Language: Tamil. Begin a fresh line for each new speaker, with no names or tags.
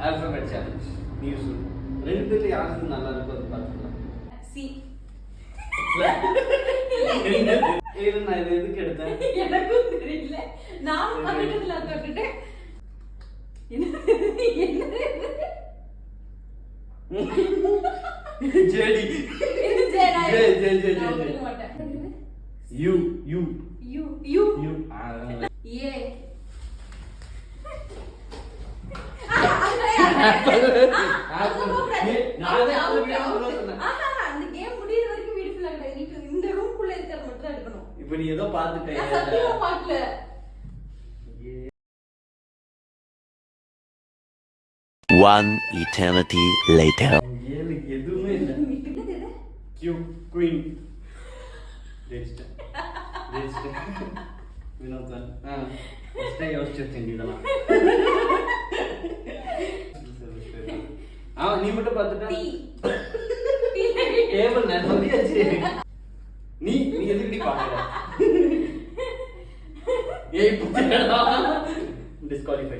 Alphabet challenge. நீ சொல்லு. ரெண்டு பேர்ல யாருக்கு நல்லா இருக்கோ அது பார்த்துக்கலாம்.
சி.
இது நான் இது எதுக்கு எடுத்தேன்?
எனக்கும் தெரியல. நான் பக்கத்துல தொட்டுட்டேன்.
ஜேடி.
இது ஜேடா.
ஜே.
நான் ஒத்துக்க மாட்டேன்.
யூ.
ஏ. அந்த கேம் முடியற வரைக்கும் வீடு ஃபுல்லா கிடையாது. இந்த ரூம் குள்ள இருக்கிறது மட்டும் தான் எடுக்கணும்.
இப்போ நீ ஏதோ பார்த்துட்டே.
நான் சத்தியமா பார்க்கல.
One eternity later.
ஏழு எதுவுமே இல்ல. Q queen. Test. Vinodhan. First யோசிச்சு செஞ்சிடலாம். நீ மட்டும் பார்த்துட்ட. ஏவல் நான் சொல்லியாச்சு. நீ எதுக்கு பாக்கற? ஏய் புத்தடா. டிஸ்குவாலிஃபை.